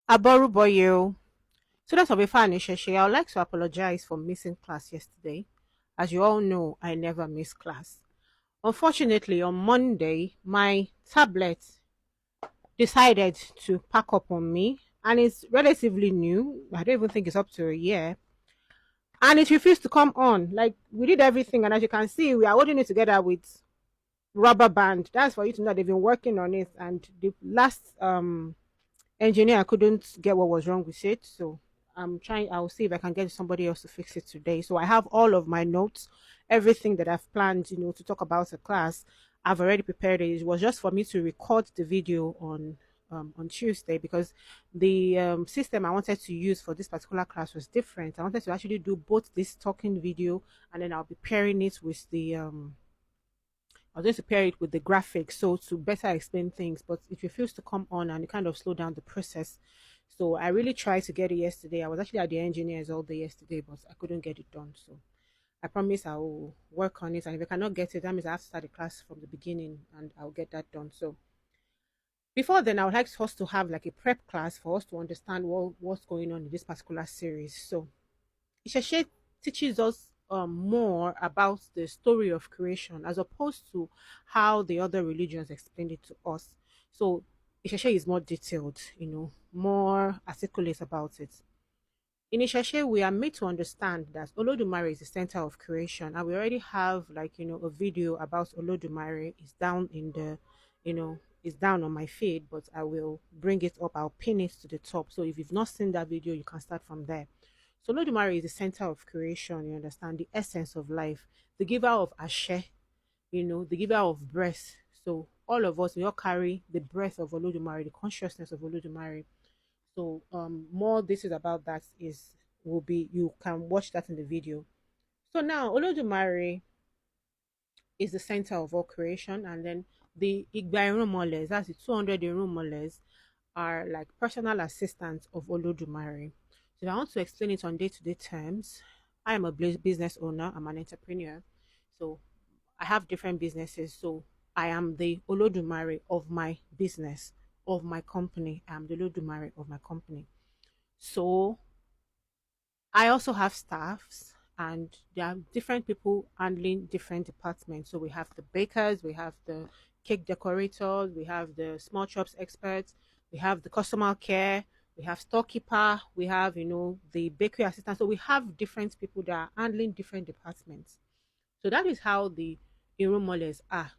Aboruboyo. Students of Ifa and Isheshe, I would like to apologize for missing class yesterday. As you all know, I never miss class. Unfortunately, on Monday, my tablet decided to pack up on me, and it's relatively new. I don't even think it's up to a year. And it refused to come on. Like, we did everything, and as you can see, we are holding it together with rubber band. That's for you to know they've been working on it. And the last engineer couldn't get what was wrong with it, so I'll see if I can get somebody else to fix it today. So I have all of my notes, everything that I've planned, to talk about the class. I've already prepared it. It was just for me to record the video on Tuesday, because the system I wanted to use for this particular class was different. I wanted to actually do both this talking video, and then I'll be pairing it with the I was going to pair it with the graphics so to better explain things, but it refused to come on and it kind of slowed down the process. So I really tried to get it yesterday. I was actually at the engineers all day yesterday, but I couldn't get it done. So I promise I will work on it. And if I cannot get it, that means I have to start the class from the beginning and I'll get that done. So before then, I would like us to have like a prep class for us to understand what's going on in this particular series. So Isheshe teaches us more about the story of creation as opposed to how the other religions explained it to us. So Isheshe is more detailed, more articulate about it. In Isheshe, we are made to understand that Olodumare is the center of creation, and we already have a video about Olodumare. It's down in the, it's down on my feed, but I will bring it up. I'll pin it to the top. So if you've not seen that video, you can start from there. So Olodumare is the center of creation, you understand, the essence of life, the giver of Ashe, the giver of breath. So all of us, we all carry the breath of Olodumare, the consciousness of Olodumare. So more details about that will be, you can watch that in the video. So now Olodumare is the center of all creation, and then the Igba Irunmoles, that's the 200 Irunmoles, are like personal assistants of Olodumare. So if I want to explain it on day-to-day terms, I am a business owner, I'm an entrepreneur. So I have different businesses. So I am the Olodumare of my business, of my company. I am the Olodumare of my company. So I also have staffs, and there are different people handling different departments. So we have the bakers, we have the cake decorators, we have the small shops experts, we have the customer care, we have storekeeper, we have the bakery assistant. So we have different people that are handling different departments. So that is how the Irunmoles are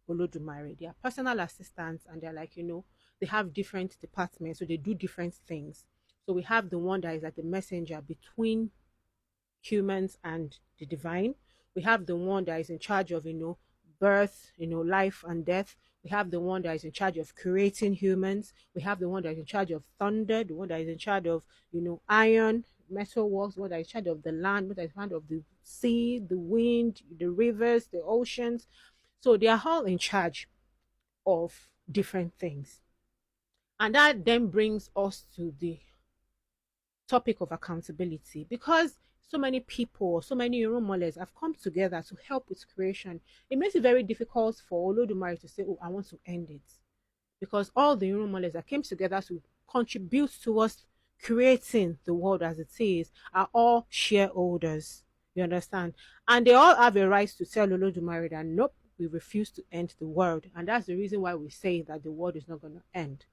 to Olodumare. They are personal assistants, and they're they have different departments, so they do different things. So we have the one that is like the messenger between humans and the divine. We have the one that is in charge of, birth, life and death. We have the one that is in charge of creating humans. We have the one that is in charge of thunder, the one that is in charge of, iron, metal works, the one that is in charge of the land, the one that is in charge of the sea, the wind, the rivers, the oceans. So they are all in charge of different things. And that then brings us to the topic of accountability, because so many people, so many Irunmoles have come together to help with creation. It makes it very difficult for Olodumare to say, "Oh, I want to end it," because all the Irunmoles that came together to contribute towards creating the world as it is are all shareholders. You understand? And they all have a right to tell Olodumare that nope, we refuse to end the world, and that's the reason why we say that the world is not going to end.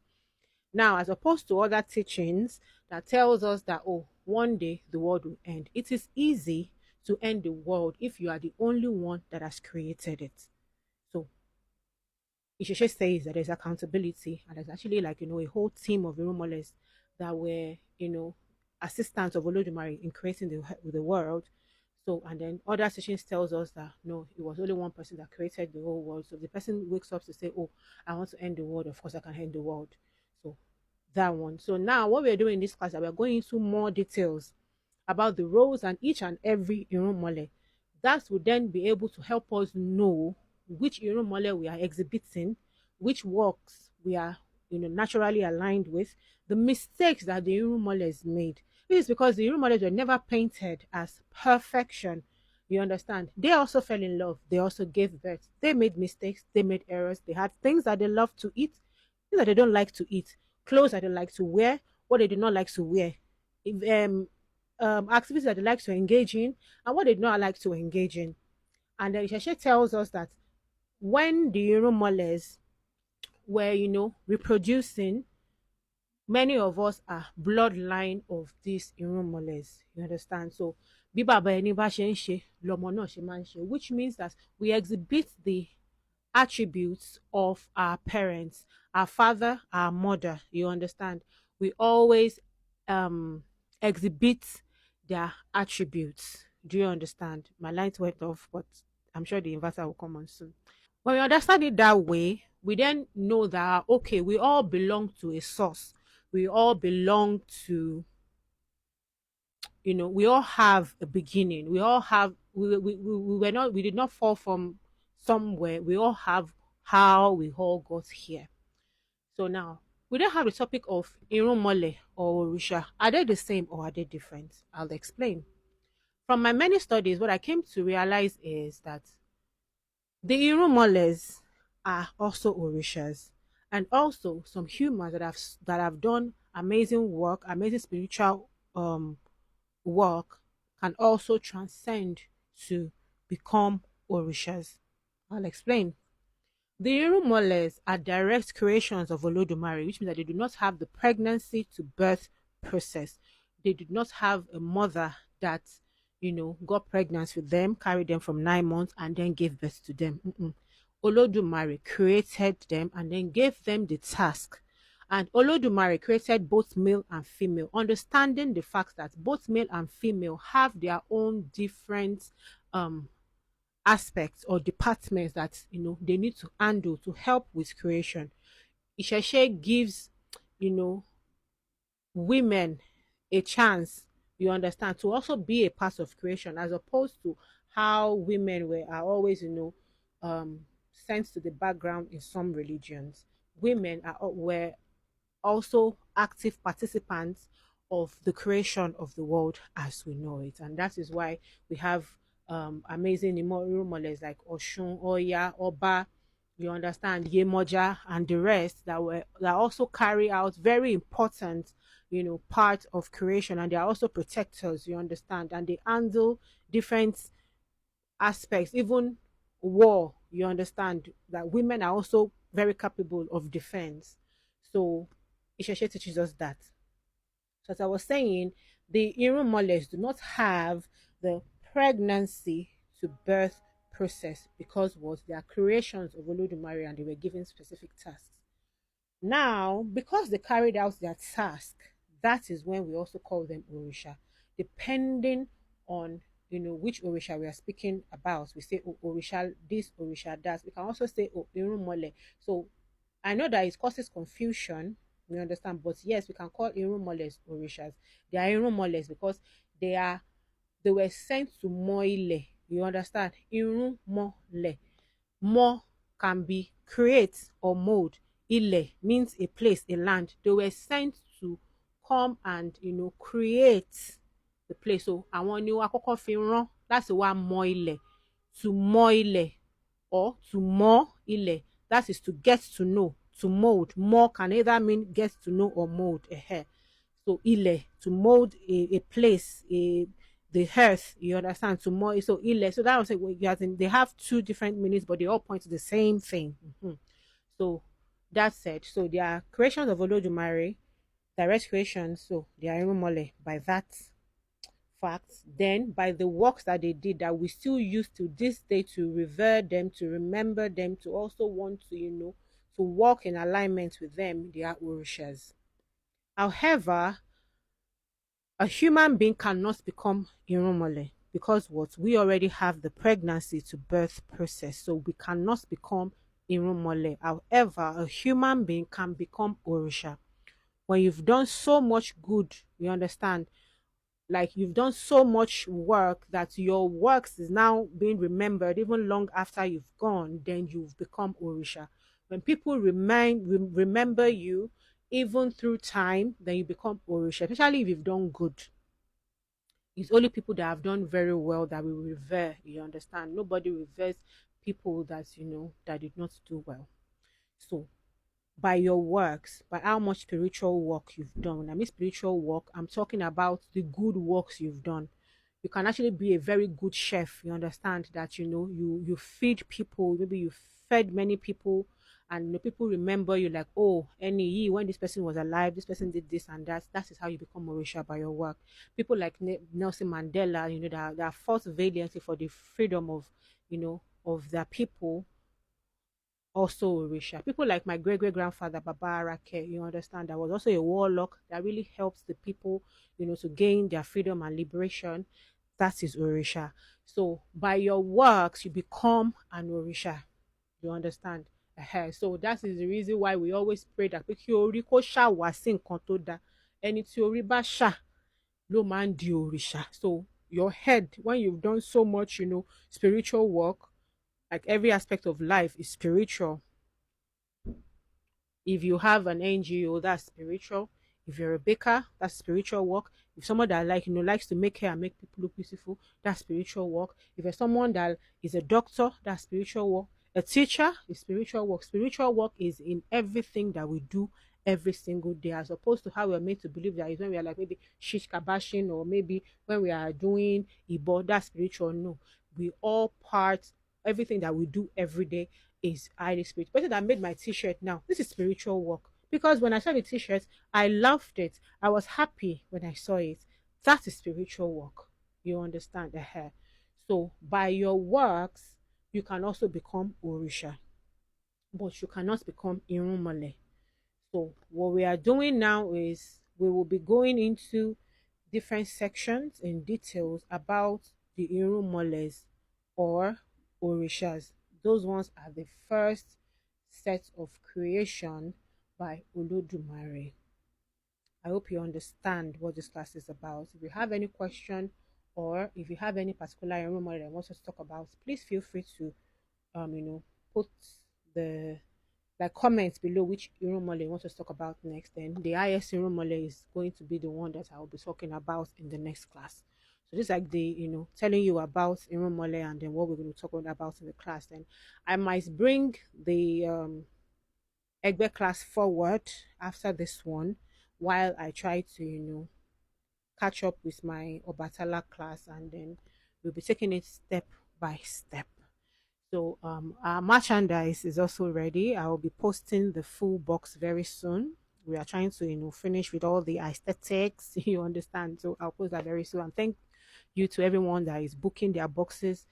Now, as opposed to other teachings that tells us that, oh, one day the world will end. It is easy to end the world if you are the only one that has created it. So Isheshe says that there's accountability, and there's actually a whole team of Irunmoles that were, assistants of Olodumare in creating the world. So, and then other teachings tells us that no, it was only one person that created the whole world. So if the person wakes up to say, oh, I want to end the world, of course I can end the world. So that one. So now what we're doing in this class, we're going into more details about the roles and each and every Irunmole. That will then be able to help us know which Irunmole we are exhibiting, which works we are naturally aligned with, the mistakes that the Irunmoles made. This is because the Irunmoles were never painted as perfection. You understand? They also fell in love. They also gave birth. They made mistakes. They made errors. They had things that they love to eat, things that they don't like to eat, clothes that they like to wear, what they do not like to wear, if, activities that they like to engage in, and what they do not like to engage in. And then Sheshe tells us that when the Irunmoles were, reproducing, many of us are bloodline of these Irunmoles. You understand? So, bí bàbá ẹni bá ṣe ń ṣe, lọmọ náà ṣe máa ń ṣe, which means that we exhibit the attributes of our parents, our father, our mother. You understand? We always um exhibit their attributes. Do you understand? My light went off, but I'm sure the inverter will come on soon. When we understand it that way, we then know that okay, we all belong to a source. We all belong to, we all have a beginning. We all have we were not we did not fall from somewhere. We all have how we all got here. So now we don't have the topic of Irunmole or Orisha. Are they the same or are they different? I'll explain. From my many studies, what I came to realize is that the Irunmoles are also Orishas, and also some humans that have done amazing work, amazing spiritual work, can also transcend to become Orishas. I'll explain. The Irunmoles are direct creations of Olodumare, which means that they do not have the pregnancy to birth process. They did not have a mother that, got pregnant with them, carried them from 9 months, and then gave birth to them. Olodumare created them and then gave them the task. And Olodumare created both male and female, understanding the fact that both male and female have their own different aspects or departments that they need to handle to help with creation. Isheshe gives you know women a chance, you understand, to also be a part of creation, as opposed to how women are always sent to the background in some religions. Women were also active participants of the creation of the world as we know it. And that is why we have amazing Irunmoles like Oshun, Oya, Oba, you understand, Yemoja, and the rest that also carry out very important, part of creation, and they are also protectors, you understand, and they handle different aspects, even war, you understand, that women are also very capable of defense. So Isheshe teaches us that. So as I was saying, the Irunmoles do not have the pregnancy to birth process because they are creations of Olodumare and they were given specific tasks. Now, because they carried out their task, that is when we also call them Orisha. Depending on which Orisha we are speaking about, we say Orisha this, Orisha that. We can also say Irunmole. So I know that it causes confusion, we understand, but yes, we can call Irunmoles Orishas. They are Irunmoles because they were sent to Moile. You understand? Irunmole. Mo can be create or mold. Ile means a place, a land. They were sent to come and create the place. So àwọn ni wọ́n kọ́kọ́ fi rán láti wá mọ ilẹ̀, to mọ ilẹ̀, or to mọ ilẹ̀. That is to get to know, to mold. More can either mean get to know or mold. So ile, to mold a place, the earth, you understand, to mold. So ile, so that was it. They have two different meanings, but they all point to the same thing. So that said, so they are creations of Olodumare, direct creations. So they are Irunmole by that fact. Then by the works that they did that we still use to this day to revere them, to remember them, to also want to to walk in alignment with them, they are Orishas. However, a human being cannot become Irunmole because what we already have the pregnancy to birth process, so we cannot become Irunmole. However, a human being can become Orisha when you've done so much good. You understand, like you've done so much work that your works is now being remembered even long after you've gone. Then you've become Orisha. When people remember you even through time, then you become Orisha, especially if you've done good. It's only people that have done very well that we revere, you understand. Nobody reveres people that that did not do well. So by your works, by how much spiritual work you've done. When I mean spiritual work, I'm talking about the good works you've done. You can actually be a very good chef. You understand that you feed people. Maybe you fed many people, and people remember you like, oh, any when this person was alive, this person did this and that. That is how you become Orisha by your work. People like Nelson Mandela, that fought valiantly for the freedom of of their people, also Orisha. People like my great great grandfather Baba Arake, you understand, that was also a warlock that really helps the people, to gain their freedom and liberation. That is Orisha. So by your works, you become an Orisha. You understand? So that is the reason why we always pray that pé kí orí kó ṣà wá sí nǹkan tó dáa. Ẹni tí orí bá ṣà ló máa ń di òrìṣà. So your head, when you've done so much, spiritual work, like every aspect of life is spiritual. If you have an NGO, that's spiritual. If you're a baker, that's spiritual work. If someone that likes to make hair and make people look beautiful, that's spiritual work. If you're someone that is a doctor, that's spiritual work. A teacher is spiritual work. Spiritual work is in everything that we do every single day, as opposed to how we're made to believe that is when we are like maybe shish kabashing, or maybe when we are doing ibo, that's spiritual. No, we all part, everything that we do every day is highly spiritual. The person that made my t-shirt now, this is spiritual work. Because when I saw the t-shirt, I loved it. I was happy when I saw it. That is spiritual work. You understand the hair. So by your works, you can also become Orisha. But you cannot become Irunmole. So what we are doing now is we will be going into different sections in details about the Irunmoles or Orishas. Those ones are the first set of creation by Olodumare. I hope you understand what this class is about. If you have any question, or if you have any particular Irunmole that wants us to talk about, please feel free to put the comments below which Irunmole you want us to talk about next. Then the IS Irunmole is going to be the one that I will be talking about in the next class. So this is like the telling you about Irunmole and then what we're going to talk about in the class. Then I might bring the Egbe class forward after this one while I try to catch up with my Obatala class, and then we'll be taking it step by step. So our merchandise is also ready. I will be posting the full box very soon. We are trying to finish with all the aesthetics. You understand? So I'll post that very soon. And thank you to everyone that is booking their boxes.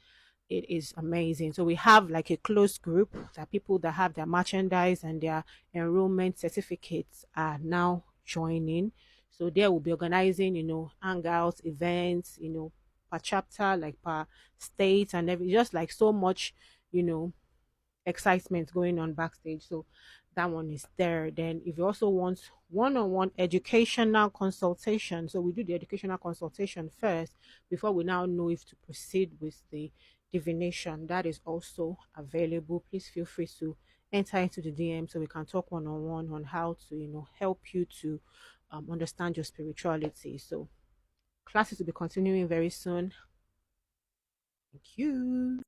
It is amazing. So we have like a closed group that people that have their merchandise and their enrollment certificates are now joining. So there will be organizing, hangouts, events, per chapter, like per state and every, just like so much, you know, excitement going on backstage. So that one is there. Then if you also want one-on-one educational consultation, so we do the educational consultation first before we now know if to proceed with the divination. That is also available. Please feel free to enter into the DM so we can talk one-on-one on how to help you to understand your spirituality. So classes will be continuing very soon. Thank you.